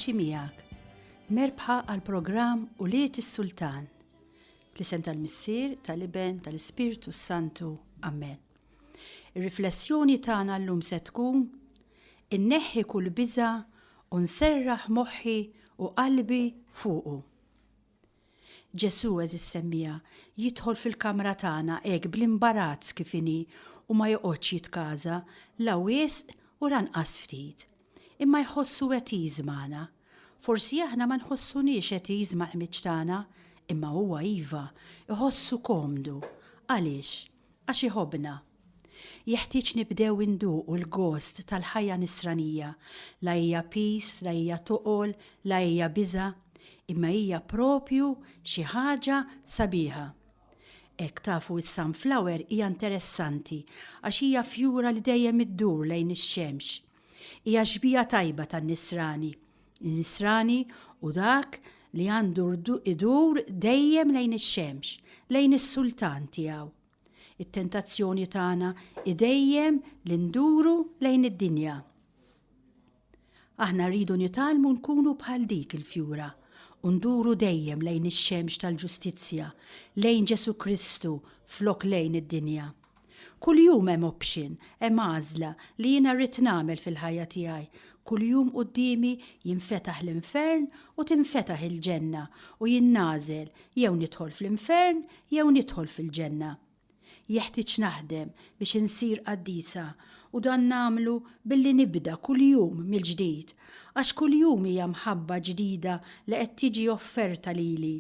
paċi miegħek. Merbħa għal-programm Uliet is-Sultan. Bl-isem tal-Missier, tal-Iben, tal-Ispiritu Santu. Amen. Ir-riflessjoni tagħna llum se tkun inneħħi kull biża' u nserraħ moħħi u qalbi fuqu. Ġesu eżis semmija jidħol fil-kamra tagħna hekk bl-imbarazz kif inhi u ma joqgħodx jitkaża la wisq u lanqas ftit. Imma jħossu wetiż magħna. Forsi aħna ma nħossuniex wetiż mal-ħmiġ tagħna, imma huwa iva iħossu komdu. Għaliex? Għax iħobbna. Jeħtieġ nibdew induqu l-gost tal-ħajja nisranija, la hija peace, la hija toqol, la hija biża', imma hija propju xi ħaġa sabiħa. Hekk tafu s-sunflower hija interessanti għax hija fjura li dejjem iddur lejn ix-xemx. Hija xbija tajba tan-nisrani. Il-nisrani u dak li għandu idur dejjem lejn ix-xemx, lejn is-sultan tiegħu. It-tentazzjoni tagħna dejjem li nduru lejn id-dinja. Aħna rridu nitalmu nkunu bħal dik il-fjura. Nduru dejjem lejn ix-xemx tal-ġustizzja, lejn Ġesu Kristu flok lejn id-dinja. Kuljum hemm option, hemm għażla li jiena rrid nagħmel fil-ħajja tiegħi. Kuljum qudiemi jinfetaħ l-infern u tinfetaħ il-ġenna u jinnażel jew nidħol fl-infern jew nidħol fil-ġenna. Jeħtieġ naħdem biex insir qaddisa u dan nagħmlu billi nibda kuljum mill-ġdid għax kuljum hija mħabba ġdida li qed tiġi offerta lili.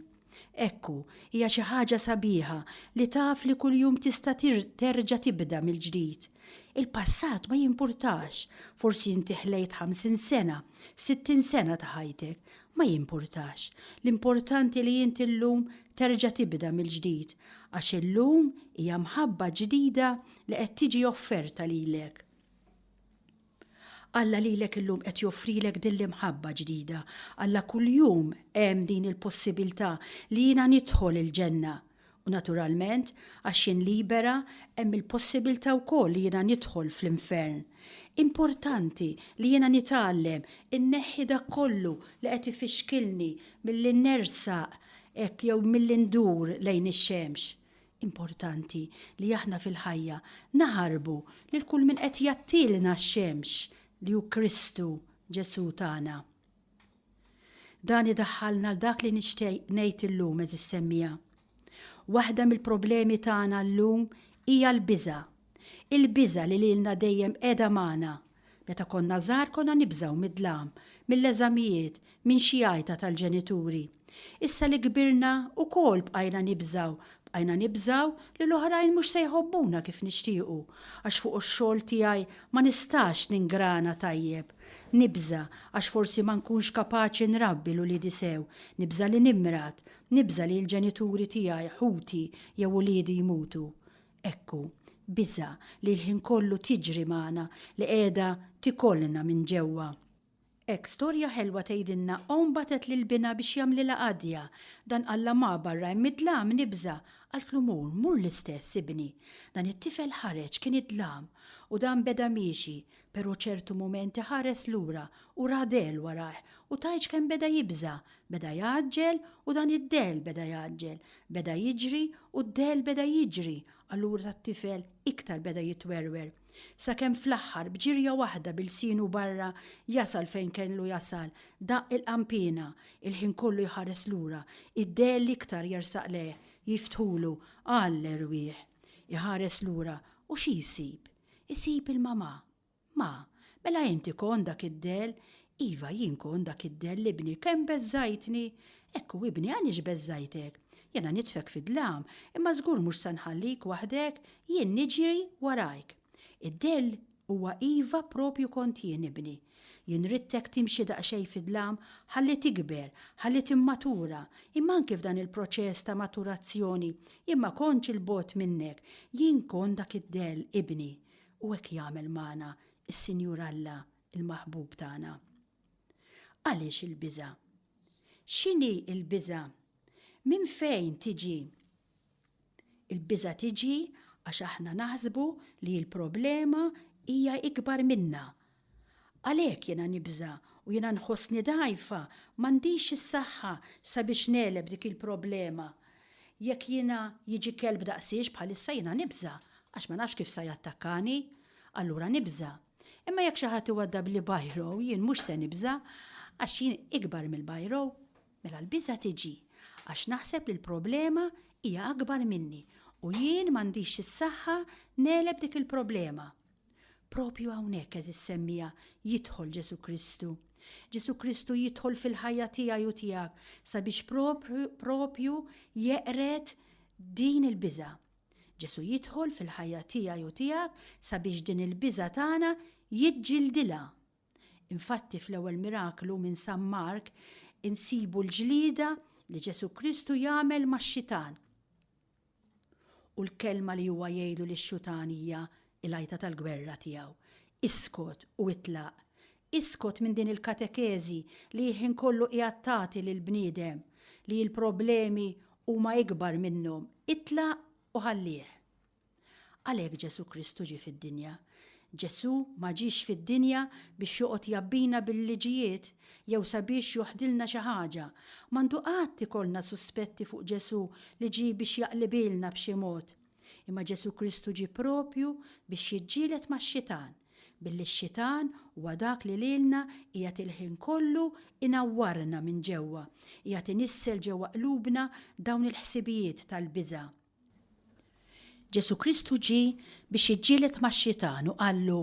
Ekku, hija xi ħaġa sabiħa li taf li kuljum tista' terġa' tibda mill-ġdid. Il-passat ma jimpurtax, forsi inti ħlejt 50 sena, 60 sena ta' ħajtek, ma jimpurtax. L-importanti li inti llum terġa' tibda mill-ġdid, għax illum hija mħabba ġdida li qed tiġi offerta lilek. Alla lilek illum qed joffrilek din l-imħabba ġdida. Alla kuljum hemm din il-possibilità li jiena nidħol il-ġenna. U naturalment, għax jien libera, hemm il-possibilità wkoll li jiena nidħol fl-infern. Importanti li jiena nitgħallem inneħħi dak kollu li qed ifixkilni milli nersaq hekk jew milli ndur lejn ix-xemx. Importanti li aħna fil-ħajja naħarbu lil kull min qed jattilna x-xemx li hu Kristu Ġesu tagħna. Dan idaħħalna l-dak li nixtieq ngħid illum eżis semmija. Waħda mill-problemi tagħna llum hija l-biża'. Il-biża' li lilna dejjem qiegħda magħna. Meta konna żgħar konna nibżgħu mid-dlam, mill-eżamijiet, minn xi għajta tal-ġenituri. Issa li kbirna wkoll bqajna nibżgħu li l-oħrajn mhux se jħobbuna kif nixtiequ, għax fuq ix-xogħol tiegħi ma nistax ningrana tajjeb. Nibża għax forsi ma nkunx kapaċi nrabbi l-uliedi sew, nibża li nimrat, nibża li l-ġenituri tiegħi ħuti jew uliedi jmutu. Ekku, biża li l-ħin kollu tiġri magħna li qiegħda tikollna minn ġewwa. Ek storja ħelwa tgħidilna batet lil-bina biex jagħmlilha qadja. Dan qalla ma barra id-dlam nibża. Qaltlu mur l-istess ibni. Dan it-tifel ħareġ kien id-dlam u dan beda miexi, però ċertu mumenti ħares lura u radel warah u tajġ kemm beda jibża. Beda jaġġel u dan id-del beda jaġġel. Beda jiġri u d-del beda jiġri. Allura tat-tifel iktar beda jitwerwer. Sakemm fl-aħħar bġirja waħda bil-sinu barra jasal fejn kellu jasal, daq il-qampina, il-ħin kollu jħares lura, id-del iktar jersaq leh, jiftħulu, għall-erwieħ. Jħares lura u xi jsib? Isib il-mama. Ma, mela inti kon dak id-del, iva jien kon dak id-del libni, kemm beżżajtni? Ekku ibni għanix beżżajtek. Jena nitfek fid-dlam, imma żgur mhux se nħallik waħdek, jien niġri warajk. Id-del huwa iva propju kont jien ibni. Jien rittek timxi daqsxejn fid-dlam ħalli tikber, ħalli timmatura. Imma anke f'dan il-proċess ta' maturazzjoni, jien ma kontx il-bot minnek, jien kont dak id-del ibni. U hekk jagħmel magħna is-Sinjur Alla, il-maħbub tagħna. Għaliex il-biża'? X'inhi il-biża'? Minn fejn tiġi? Il-biża' tiġi għax aħna naħsbu li l-problema hija ikbar minna. Għalhekk jiena nibża u jiena nħossni dgħajfa, m'għandix is-saħħa sabiex neleb dik il-problema. Jekk jiena jiġi kelb daqsiex bħalissa jiena nibża, għax ma nafx kif sa jattakkani, allura nibża. Imma jekk xi ħadd iwaddab li bajrow, jien mhux se nibża, għax jien ikbar mill-bajrow, mela l-biża tiġi, għax naħseb li l-problema hija akbar minni u jien m'għandix is-saħħa neleb dik il-problema. Propju hawnhekk eżis semmija jidħol Ġesu Kristu. Ġesu Kristu jidħol fil-ħajja tiegħi u tiegħek sabiex propju jeqret din il-biża. Ġesu jidħol fil-ħajja tiegħi u tiegħek sabiex din il-biża tagħna jiġġildilha. Infatti fl-ewwel miraklu minn San Mark insibu l-ġlieda li Ġesu Kristu jagħmel max-xitan. U l-kelma li huwa jgħidu lix-xutan hija il-għajta tal-gwerra tiegħu. Iskot u itlaq. Iskot minn din il-katekezi li jħin kollu qiegħed lill-bniedem li l-problemi huma ikbar minnhom. Itlaq u ħallih. Għalhekk Ġesu Kristu ġie fid-dinja. Ġesu ma ġiex fid-dinja biex joqgħod jabbina bil-liġijiet jew sabiex joħdilna xi ħaġa. M'għandu qatt ikollna suspetti fuq Ġesu li ġie biex jaqlibilna b'xi mod. Imma Ġesu Kristu ġie propju biex jiġġieled max-xitan. Billi x-xitan huwa dak li lilna qiegħed il-ħin kollu inawwarna minn ġewwa, qiegħed inissel ġewwa qlubna dawn il-ħsibijiet tal-biża'. Ġesu Kristu ġie biex jiġġieled max-xitan u qallu,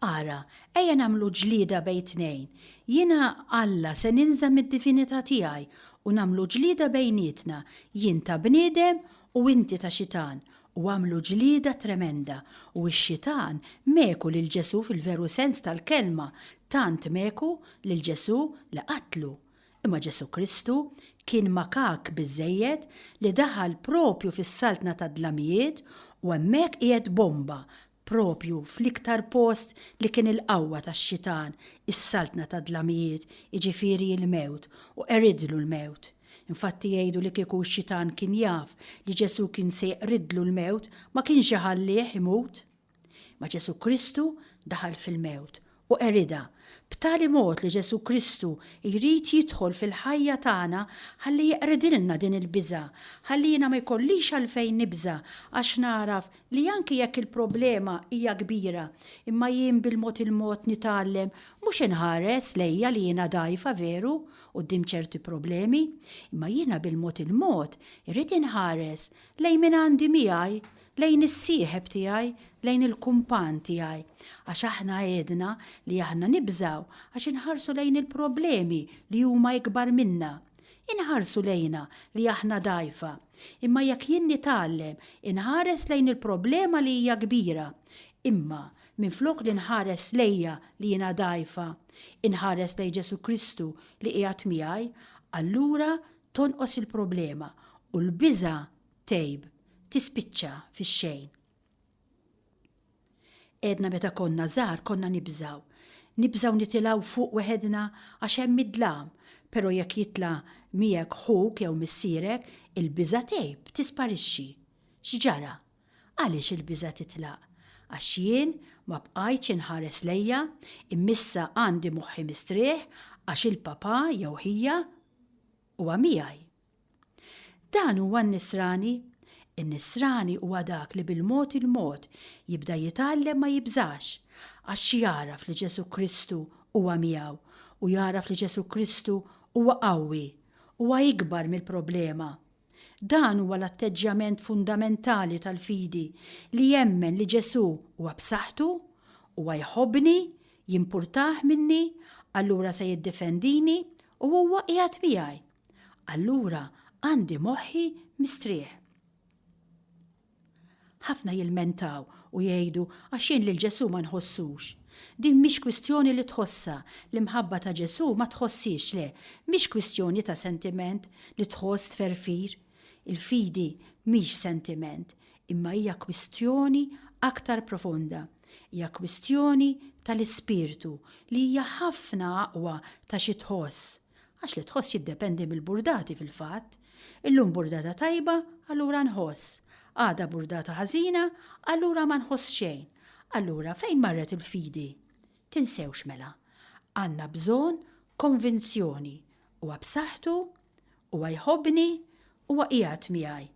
ara, ejja nagħmlu ġlieda bejn tnejn. Jiena Alla se ninża mid-divinità tiegħi u nagħmlu ġlieda bejnietna, jien ta' bniedem u inti ta' xitan. U għamlu ġlieda tremenda u x-xitan meku lil Ġesu fil-veru sens tal-kelma, tant meku lil Ġesu li qatlu. Imma Ġesu Kristu kien makak biżżejjed li daħal propju fis-saltna ta' dlamijiet u hemmhekk qiegħed bomba propju fl-iktar post li kien il-qawwa tax-xitan, is-saltna ta' dlamijiet, jiġifieri l-mewt u eridlu l-mewt. Infatti jgħidu li kieku x-xitan kien jaf li Ġesu kien se jqridlu l-mewt ma kienx iħallih imut. Ma Ġesu Kristu daħal fil-mewt u erida b'tali mod li Ġesu Kristu jrid jidħol fil-ħajja tagħna ħalli jeqridilna din il-biża', ħalli jiena ma jkollix għalfejn nibża għax naraf li anke jekk il-problema hija kbira imma jien bil-mod il-mod nitgħallem mhux inħares lejja li jiena dgħajfa veru quddiem ċerti problemi, imma jiena bil-mod il-mod irrid inħares lejn min għandi miegħi, lejn is-sieħeb tiegħi, lejn il-kumpan tiegħi. Għax aħna għedna li aħna nibżaw għax inħarsu lejn il-problemi li huma ikbar minna. Inħarsu lejna li aħna dgħajfa. Imma jekk jien nitgħallem inħares lejn il-problema li hija kbira. Imma minflok li nħares lejja li jiena dgħajfa, inħares lejn Ġesu Kristu li qiegħed miegħi, allura tonqos il-problema u l-biża' tgħib tispiċċa fix-xejn. Edna meta konna żgħar konna nibżaw. Nibżaw nitilgħu fuq weħedna għax hemm id-dlam, però jekk jitla' miegħek ħuk jew missierek, il-biża' tgħib tisparixxi. X'ġara? Għaliex il-biża' titlaq? Għax jien ma bqajtx inħares lejja, immissa għandi moħħi mistrieħ għax il-papà jew ħija huwa miegħi. Dan huwa n-nisrani. In-nisrani huwa dak li bil-mod il-mod jibda jitgħallem ma jibżax għax jaraf li Ġesu Kristu huwa miegħu u jaraf li Ġesu Kristu huwa qawwi, huwa ikbar mill-problema. Dan huwa l-atteġġjament fundamentali tal-fidi li jemmen li Ġesu huwa b'saħħtu, huwa jħobbni, jimpurtah minni, allura se jiddefendini u huwa qiegħed miegħi. Allura għandi moħħi mistrieħ. Ħafna jilmentaw u jgħidu għax jien lil Ġesu ma nħossux. Din mhix kwistjoni li tħossa, l-imħabba ta' Ġesu ma tħossix le, mhix kwistjoni ta' sentiment li tħoss tferfir. Il-fidi mhix sentiment, imma hija kwistjoni aktar profonda. Hija kwistjoni tal-ispirtu li hija ħafna aqwa ta' xi tħoss. Għax li tħoss jiddependi mill-burdati fil-fatt. Illum burdata tajba, allura nħoss. Għada burdata ħażina, allura ma nħoss xejn. Allura fejn marret il-fidi? Tinsewx mela. Għandna bżonn konvinzjoni, huwa b'saħħtu, huwa jħobbni, huwa qiegħed miegħi.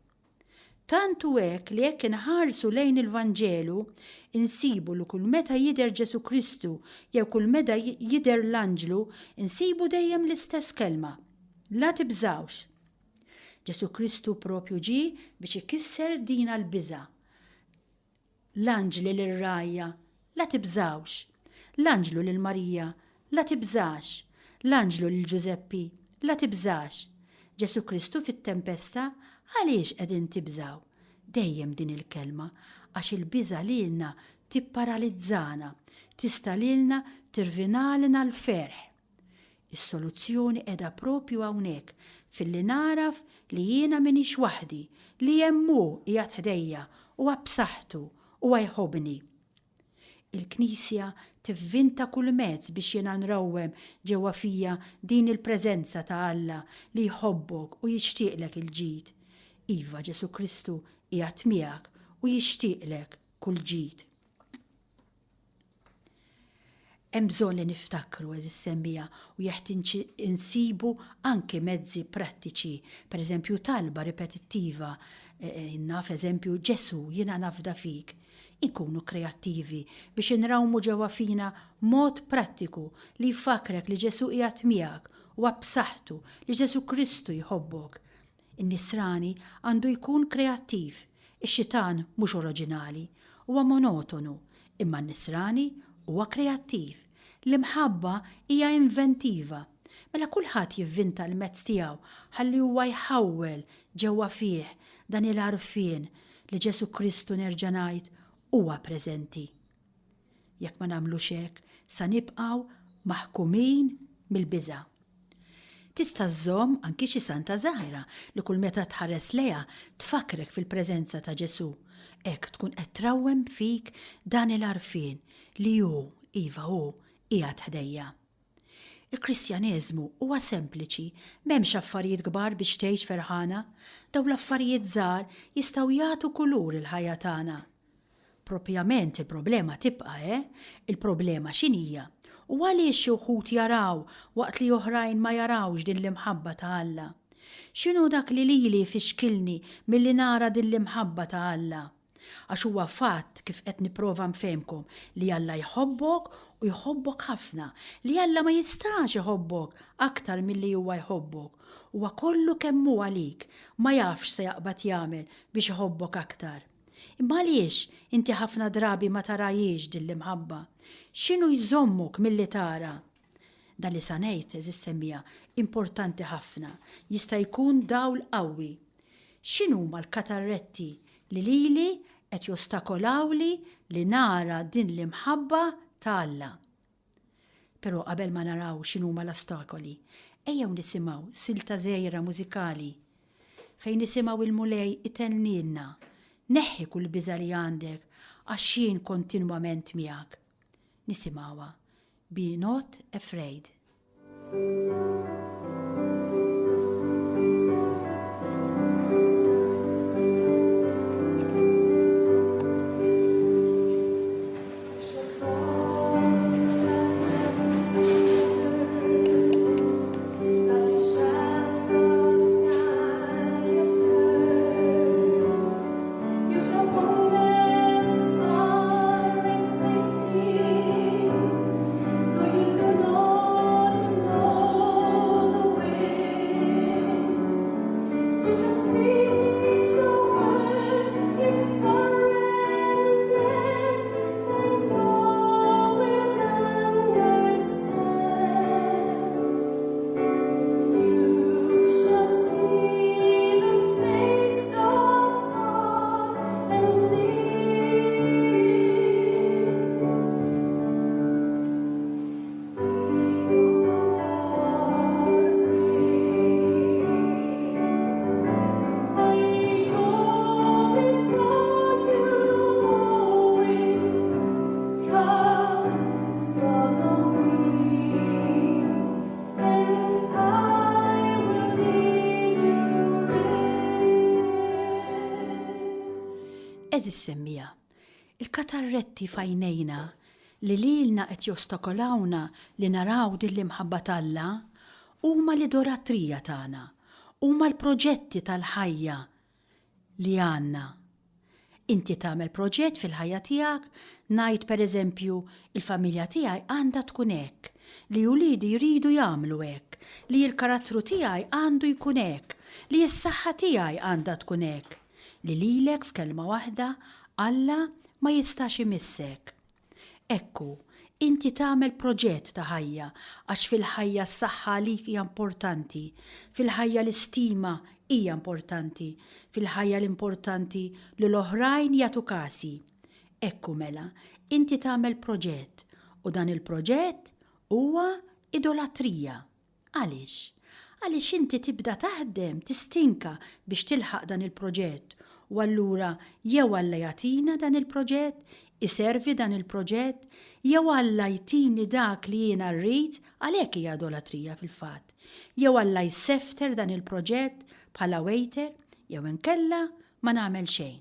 Tantu hekk li jekk inħarsu lejn il-Vanġelu, insibu li kull meta jidher Ġesu Kristu jew kull meta jidher l-Anġlu, insibu dejjem l-istess kelma: la tibżawx. Ġesu Kristu propju ġie biex ikisser dina l-biża'. L-anġli lir-rajja, la tibżawx. L-anġlu lil Marija, la tibżax. L-anġlu lil Ġuseppi, la tibżax. Ġesu Kristu fit-tempesta, għaliex qegħdin tibżaw? Dejjem din il-kelma, għax il-biża' lilna tipparalizzana, tista' lilna tirvinalna l-ferħ. Is-soluzzjoni qiegħda propju hawnhekk, filli naraf li jiena minix waħdi, li hemm hu qiegħed ħdejja huwa b'saħħtu huwa jħobbni. Il-Knisja tivvinta kull mezz biex jiena nrawwem ġewwa fija din il-preżenza ta' Alla li jħobbok u jixtieqlek il-ġid. Iva, Ġesu Kristu qiegħed miegħek u jixtieqlek kull ġid. Hemm bżonn li niftakru eżis semmija u jeħtieġ insibu anke mezzi prattiċi, pereżempju talba ripetittiva, naf eżempju Ġesu jiena nafda fik. Inkunu kreattivi biex inrawmu ġewwa fina mod prattiku li jfakrek li Ġesu qiegħed miegħek u b'saħħtu li Ġesu Kristu jħobbok. In-nisrani għandu jkun kreattiv, ix-xitan mhux oriġinali, huwa monotonu, imma n-nisrani huwa kreattiv. L-imħabba hija inventiva. Mela kulħadd jivvinta l-mezz tiegħu ħalli huwa jħawwel ġewwa fih dan il-għarfien li Ġesu Kristu nerġa' ngħid huwa preżenti. Jekk ma nagħmlux hekk, sa nibqgħu maħkumin mill-biża'. Tista' żżomm anki xi santa żgħira li kull meta tħares lejha tfakrek fil-preżenza ta' Ġesu. Hekk tkun qed trawwem fik dan il-għarfien li hu iva hu qiegħed ħdejja. Il-Kristjaneżmu huwa sempliċi, m'hemmx affarijiet kbar biex tgħix ferħana, dawn l-affarijiet żgħar jistgħu jagħtu kulur il-ħajja tagħna. Propjament il-problema tibqa', il-problema x'inhija? U għaliex xi wħud jaraw waqt li oħrajn ma jarawx din l-imħabba ta' Alla? X'inhu dak li lili fixkilni milli nara din l-imħabba ta' Alla? Għax huwa fatt kif qed nipprova nfehmkom li Alla jħobbok u jħobbok ħafna, li Alla ma jistax jħobbok aktar milli huwa jħobbok. Huwa kollu kemm hu għalik, ma jafx se jaqbad jagħmel biex jħobbok aktar. Imma għaliex inti ħafna drabi ma tarajiex din l-imħabba? X'inhu jżommok milli tara? Dan li sa ngħid eżis semmija importanti ħafna, jista' jkun dawl qawwi. X'inhuma l-katarretti li lili qed jostakolawli li nara din l-imħabba ta' Alla? Però qabel ma naraw x'inhuma l-ostakoli, ejjew nisimgħu silta żgħira mużikali fejn nisimgħu il-mulej itennilna. Neħħi kull biża li għandek għax jien kontinwament miegħek. Nisimgħuha. Be not afraid. Eżis semmija, il-katarretti fajnejna li lilna qed jostakolawna li naraw din l-imħabba t'Alla huma l-idolatrija tagħna, huma l-proġetti tal-ħajja li għandna. Inti tagħmel proġett fil-ħajja tiegħek, ngħid pereżempju il-familja tiegħi għandha tkun hekk, li wliedi jridu jagħmlu hekk, li l-karattru tiegħi għandu jkun hekk, li s-saħħa tiegħi għandha tkun hekk, li lilek f'kelma waħda Alla ma jistax imissek. Ekku, inti tagħmel proġett ta' ħajja għax fil-ħajja s-saħħa għalik hija importanti, fil-ħajja l-istima hija importanti, fil-ħajja l-importanti li l-oħrajn jagħtu kasi. Ekku mela, inti tagħmel proġett u dan il-proġett huwa idolatrija. Għaliex? Għaliex inti tibda taħdem, tistinka biex tilħaq dan il-proġett u allura jew Alla jagħtina dan il-proġett, iservi dan il-proġett, jew Alla jtini dak li jiena rrid għalhekk hija idolatrija fil-fatt. Jew Alla jsefter dan il-proġett bħala waiter, jew inkella ma nagħmel xejn.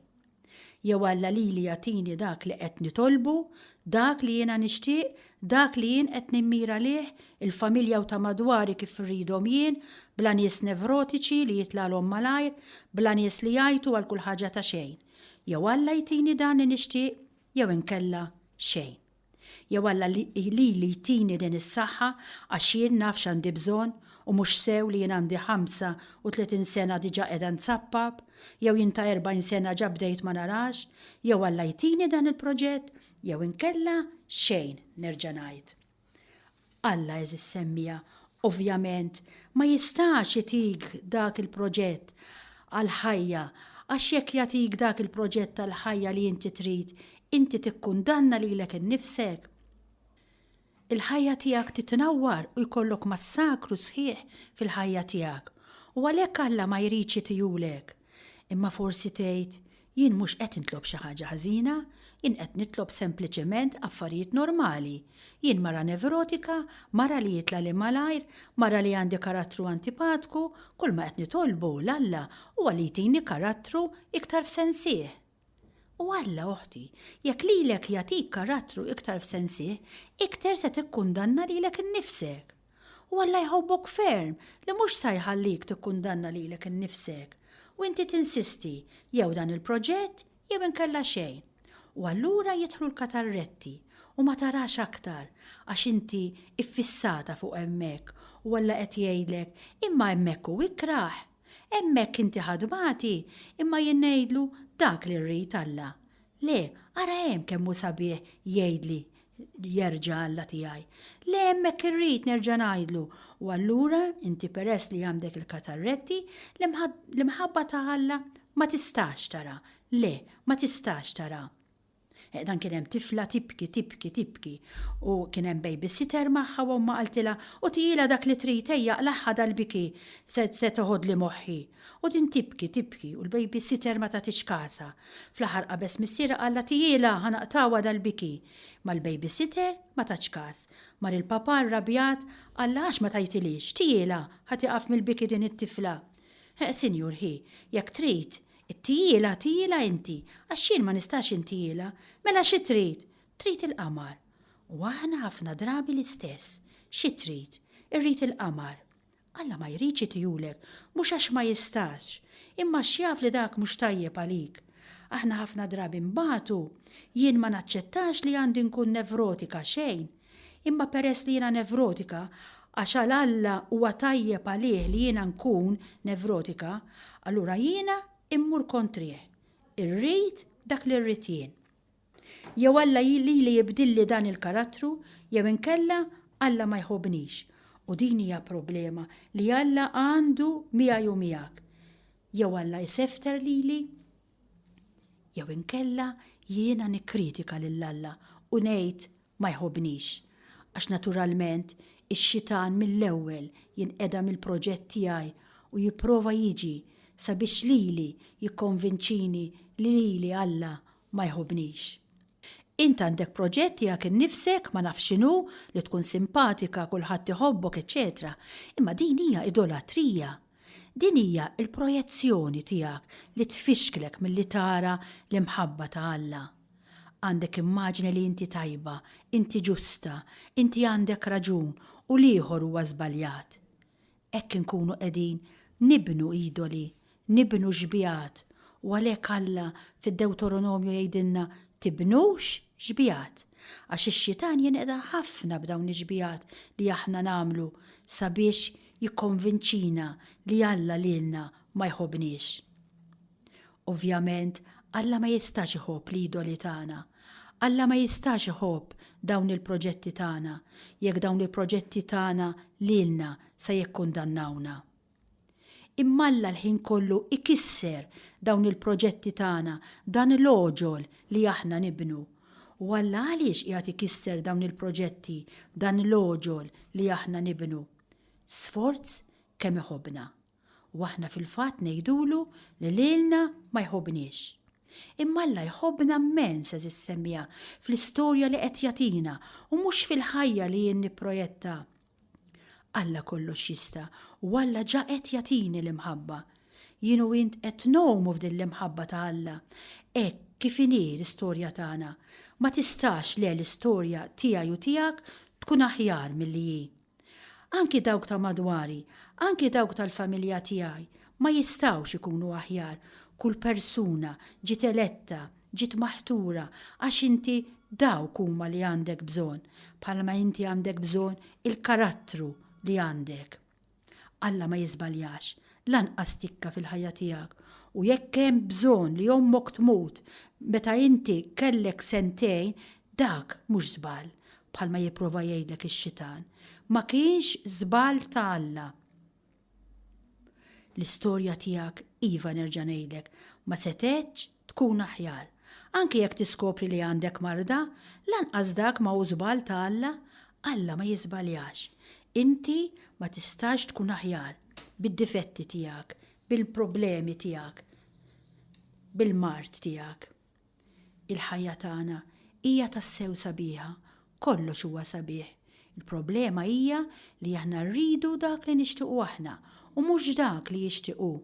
Jew Alla lili jagħtini dak li qed nitolbu, dak li jiena nixtieq, dak li jien qed nimmira lih, il-familja u ta' madwari kif irridhom jien, bla nies nevrotiċi li jitlalhom malajr, bla nies li jgħidu għal kull ħaġa ta' xejn. Jew Alla jtini dan li nixtieq, jew inkella xejn. Jew Alla li jtini din is-saħħa għax jien naf x'għandi bżonn u mhux sew li jien għandi 35 sena diġà qiegħda nsappab, jew jien ta' 40 sena ġa bdejt ma narax, jew Alla jtini dan il-proġett, jew inkella xejn nerġa' ngħid. Alla eżis semmija, ovvjament, ma jistax jitik dak il-proġett għal-ħajja, għax jekk jagħtik dak il-proġett tal-ħajja li inti trid, inti tikkundanna lilek innifsek. Il-ħajja tiegħek titnawwar u jkollok massakru sħiħ fil-ħajja tiegħek. U għalhekk Alla ma jridx itijulek. Imma forsi tgħid, jien mhux qed nitlob xi ħaġa ħażina, jien qed nitlob sempliċement affarijiet normali. Jien mara nevrotika, mara li jitla li malajr, mara li għandi karattru antipatku, kull ma qed nitolbu l-Alla huwa li jtini karattru iktar f'sensih. U Alla oħti, jekk lilek jagħtik karattru iktar f'sensih, iktar se tikkundanna lilek innifsek. U Alla jħobbok ferm li mhux se jħallik tikkundanna lilek innifsek. U inti tinsisti jew dan il-proġett jew inkella xejn. U allura jidħlu l-katarretti u ma tarax aktar għax inti iffissata fuq hemmhekk u Alla qed jgħidlek imma hemmhekk hu ikraħ. Hemmhekk inti ħadmati imma jien ngħidlu dak li rrid Alla. Le, ara hemm kemm hu sabiħ jgħidli jerġa' Alla tiegħi. Le hemmhekk irrid nerġa' ngħidlu u allura inti peress li għandek il-katarretti l-imħabba ta' Alla ma tistax tara. Le, ma tistax tara. Dan kien hemm tifla tibki u kien hemm babysitter magħha u ma qaltilha u tila dak li trid ejja laħħa dal-biki se toħodli moħħi. U din tibki u l-babysitter ma tagħtix kasa. Fl-aħħar qabes missiera qalla tila ħanaqtawa dal-biki. Ma l-babysitter ma tax kas. Mar il-papa rrabjat Alla għax ma tajtilix, tila ħatiqaf mill-biki din it-tifla. Sinjur jekk trid it-tila inti, għax jien ma nistax intila, mela xi trid? Trid il-qamar. U aħna ħafna drabi l-istess. Xi trid? Irrid il-qamar. Alla ma jridx itijulek, mhux għax ma jistax, imma x'jaf li dak mhux tajjeb għalik. Aħna ħafna drabi mbagħtu, jien ma naċċettax li għandi nkun nevrotika xejn, imma peress li jiena nevrotika, għax għal Alla huwa tajjeb għalih li jiena nkun nevrotika, allura jiena immur kontrih. Irrid dak li rrid jien. Jew Alla li jibdilli dan il-karattru, jew inkella Alla ma jħobbnix. U din hija problema li Alla għandu miegħi u miegħek. Jew Alla jsefter lili, jew inkella jiena nikkritika lil Alla u ngħid ma jħobbnix. Għax naturalment ix-xitan mill-ewwel jinqeda mill-proġett tiegħi u jipprova jiġi sabiex lili jikkonvinċini li lili Alla ma jħobbnix. Int għandek proġett tiegħek innifsek ma nafx x'inhu li tkun simpatika kulħadd iħobbok eċetera, imma din hija idolatrija. Din hija l-projezzjoni tiegħek li tfixklek milli tara l-imħabba ta' Alla. Għandek immaġni li inti tajba, inti ġusta, inti għandek raġun u liħor huwa żbaljat. Hekk inkunu qegħdin nibnu idoli, nibnu ġbijat, u għalhekk Alla fid-Deuteronomju jgħidilna tibnux ġbijat. Għax ix-xitan jinqeda ħafna b'dawn iġbijat li aħna nagħmlu sabiex jikkonvinċina li Alla lilna ma jħobbniex. Ovvjament, Alla ma jistax iħobb l-idoli tagħna. Alla ma jistax iħobb dawn il-proġetti tagħna, jekk dawn il-proġetti tagħna lilna se jikkundannawna. Imma Alla l-ħin kollu ikisser dawn il-proġetti tagħna, dan l-oġol li aħna nibnu. U Alla għaliex qiegħed ikisser dawn il-proġetti, dan l-oġol li aħna nibnu? Sforz kemm iħobbna. U aħna fil-fatt ngħidulu li lilna ma jħobbniex. Imma Alla jħobbna immens eżis semmija fl-istorja li qed jagħtina u mhux fil-ħajja li jien nipprojetta. Alla kollox jista' u Alla ġa qed jagħtini l-imħabba. Jien u int qed nagħmu f'din l-imħabba ta' Alla. Hekk kif inhi l-istorja tagħna. Ma tistax le l-istorja tiegħi u tiegħek tkun aħjar milli hi. Anki dawk ta' madwari, anki dawk tal-familja tiegħi ma jistgħux ikunu aħjar. Kull persuna ġiet eletta, ġiet maħtura għax inti dawk huma li għandek bżonn, bħalma inti għandek bżonn il-karattru li għandek. Alla ma jiżbaljax, lanqas tikka fil-ħajja tiegħek. U jekk hemm bżonn li ommok tmut meta inti kellek sentejn, dak mhux żball, bħalma jipprova jgħidlek ix-xitan. Ma kienx żball ta' Alla. L-istorja tiegħek iva nerġa' ngħidlek ma setgħetx tkun aħjar. Anke jekk tiskopri li għandek marda, lanqas dak ma hu żball ta' Alla, Alla ma jiżbaljax. Inti ma tistax tkun aħjar bid-difetti tiegħek, bil-problemi tiegħek, bil-mart tiegħek. Il-ħajja tagħna hija tassew sabiħa, kollox huwa sabiħ. Il-problema hija li aħna rridu dak li nixtiequ aħna u mhux dak li jixtiequ.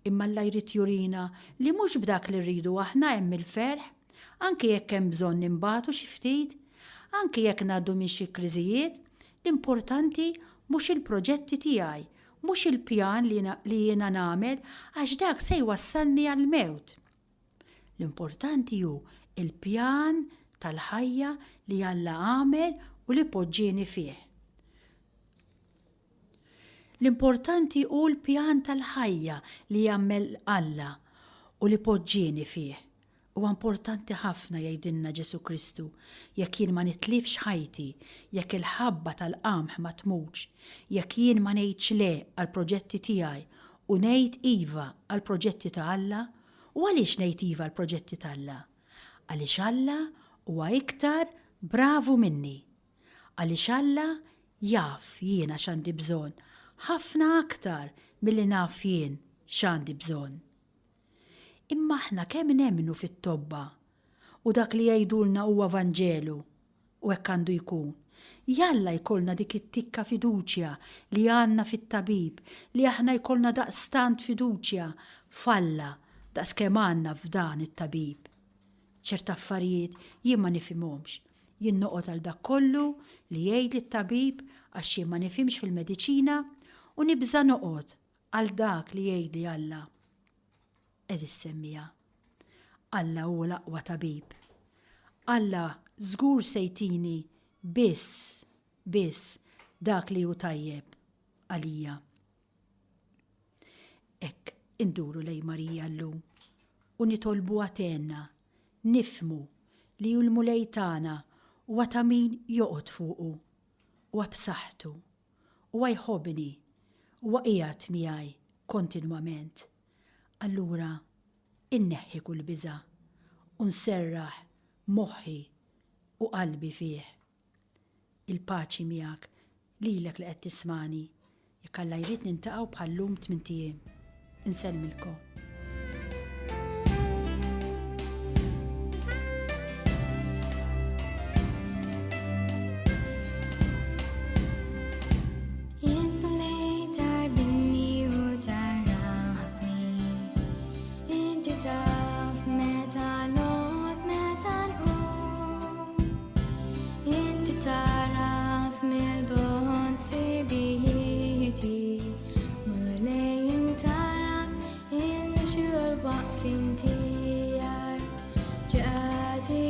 Imma Alla jrid jurina li mhux b'dak li rridu aħna hemm il-ferħ, anke jekk hemm bżonn nimbagħtu xi ftit, anke jekk ngħaddu minn xi kriżijiet, l-importanti mhux il-proġetti tiegħi, mhux il-pjan li jiena nagħmel għax dak se jwassalni għall-mewt. L-importanti hu il-pjan tal-ħajja li Alla għamel u li poġġieni fih. L-importanti hu l-pjan tal-ħajja li jagħmel Alla u li poġġieni fih. Huwa importanti ħafna jgħidilna Ġesu Kristu jekk jien ma nitlifx ħajti, jekk il-ħabba tal-qamħ ma tmutx, jekk jien ma ngħidx le għall-proġetti tiegħi u ngħid iva għall-proġetti ta' Alla. U għaliex ngħid iva għall-proġetti ta' Alla? Għaliex Alla huwa iktar bravu minni. Għaliex Alla jaf jiena x'għandi bżonn, ħafna aktar milli naf jien x'għandi bżonn. Imma aħna kemm nemmnu fit-tobba u dak li jgħidulna huwa Vanġelu u hekk għandu jkun. Jalla jkollna dik it-tikka fiduċja li għandna fit-tabib, li aħna jkollna daqstant fiduċja f'Alla daqskemm għandna f'dan it-tabib. ċerta affarijiet jien ma nifhimhomx. Jien noqgħod għal dak kollu li jgħid it-tabib għax jien ma nifhimx fil-mediċina u nibża noqgħod għal dak li jgħidli Alla. Eżis semmija. Alla huwa l-aqwa tabib. Alla żgur se jtini biss dak li hu tajjeb għalija. Hekk induru lejn Marija llum u nitolbu għatenna, nifmu li hu l-mulej tagħna huwa ta' min joqgħod fuqu, huwa b'saħħtu, huwa jħobbni, huwa qiegħed miegħi kontinwament. Allura inneħħi kull biża' u nserraħ moħħi u qalbi fih. Il-paċi miegħek lilek li qed tismani, jekk Alla jrid nintaqgħu bħallum 8 ijiem. Insellmilkom. Taf meta not meta nqum waqfin tiegħek ġaqati